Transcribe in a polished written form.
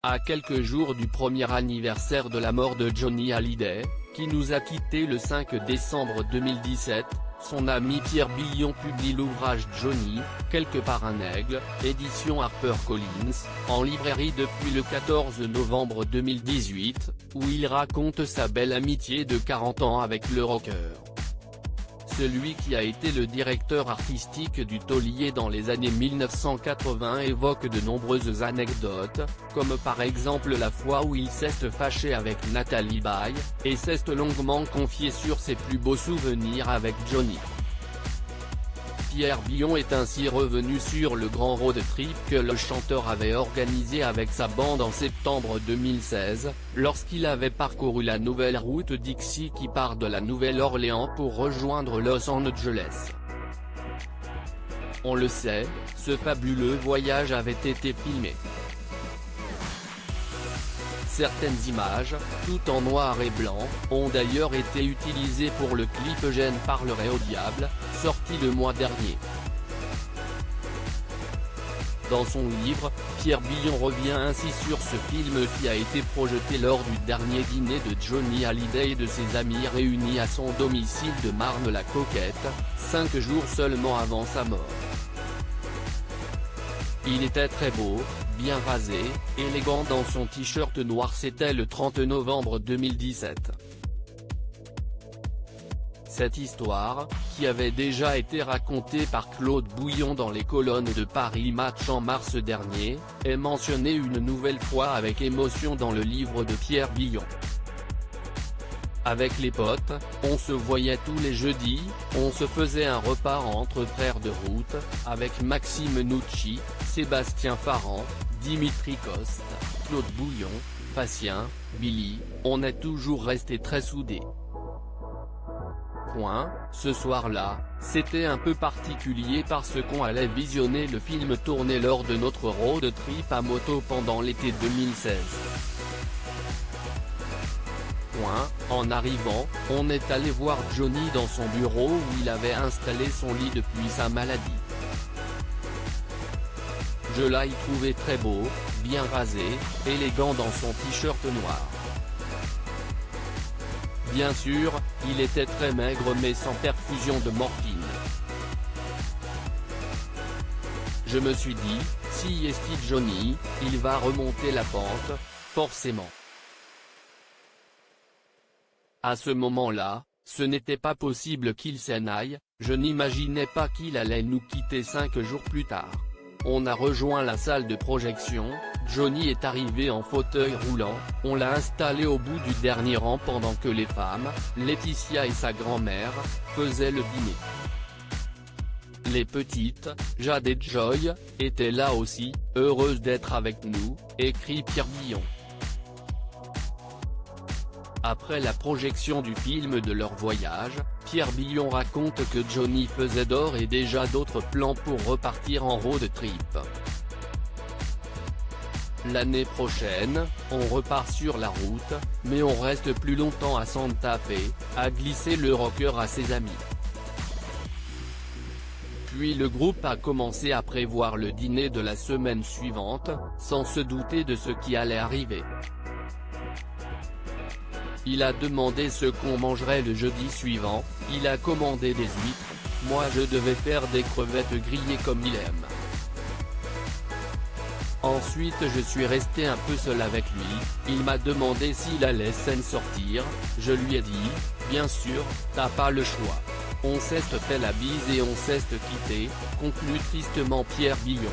À quelques jours du premier anniversaire de la mort de Johnny Hallyday, qui nous a quittés le 5 décembre 2017, son ami Pierre Billon publie l'ouvrage Johnny, quelque part un aigle, édition HarperCollins, en librairie depuis le 14 novembre 2018, où il raconte sa belle amitié de 40 ans avec le rocker. Celui qui a été le directeur artistique du taulier dans les années 1980 évoque de nombreuses anecdotes, comme par exemple la fois où il s'est fâché avec Nathalie Baye, et s'est longuement confié sur ses plus beaux souvenirs avec Johnny. Pierre Billon est ainsi revenu sur le grand road trip que le chanteur avait organisé avec sa bande en septembre 2016, lorsqu'il avait parcouru la nouvelle route Dixie qui part de la Nouvelle-Orléans pour rejoindre Los Angeles. On le sait, ce fabuleux voyage avait été filmé. Certaines images, tout en noir et blanc, ont d'ailleurs été utilisées pour le clip Je ne parlerai au diable, sorti le mois dernier. Dans son livre, Pierre Billon revient ainsi sur ce film qui a été projeté lors du dernier dîner de Johnny Hallyday et de ses amis réunis à son domicile de Marne-la-Coquette, 5 jours seulement avant sa mort. Il était très beau, bien rasé, élégant dans son t-shirt noir. C'était le 30 novembre 2017. Cette histoire, qui avait déjà été racontée par Claude Bouillon dans les colonnes de Paris Match en mars dernier, est mentionnée une nouvelle fois avec émotion dans le livre de Pierre Billon. Avec les potes, on se voyait tous les jeudis, on se faisait un repas entre frères de route, avec Maxime Nucci, Sébastien Farran, Dimitri Coste, Claude Bouillon, Facien, Billy, on est toujours restés très soudés. Ce soir-là, c'était un peu particulier parce qu'on allait visionner le film tourné lors de notre road trip à moto pendant l'été 2016. En arrivant, on est allé voir Johnny dans son bureau où il avait installé son lit depuis sa maladie. Je l'ai trouvé très beau, bien rasé, élégant dans son t-shirt noir. Bien sûr, il était très maigre mais sans perfusion de morphine. Je me suis dit, si est Johnny, il va remonter la pente, forcément. À ce moment-là, ce n'était pas possible qu'il s'en aille, je n'imaginais pas qu'il allait nous quitter 5 jours plus tard. On a rejoint la salle de projection, Johnny est arrivé en fauteuil roulant, on l'a installé au bout du dernier rang pendant que les femmes, Laetitia et sa grand-mère, faisaient le dîner. Les petites, Jade et Joy, étaient là aussi, heureuses d'être avec nous, écrit Pierre Billon. Après la projection du film de leur voyage, Pierre Billon raconte que Johnny faisait d'ores et déjà d'autres plans pour repartir en road trip. L'année prochaine, on repart sur la route, mais on reste plus longtemps à Santa Fe, a glissé le rocker à ses amis. Puis le groupe a commencé à prévoir le dîner de la semaine suivante, sans se douter de ce qui allait arriver. Il a demandé ce qu'on mangerait le jeudi suivant, il a commandé des huîtres, moi je devais faire des crevettes grillées comme il aime. Ensuite je suis resté un peu seul avec lui, il m'a demandé s'il allait s'en sortir, je lui ai dit, bien sûr, t'as pas le choix. On s'est fait la bise et on s'est quitté, conclut tristement Pierre Billon.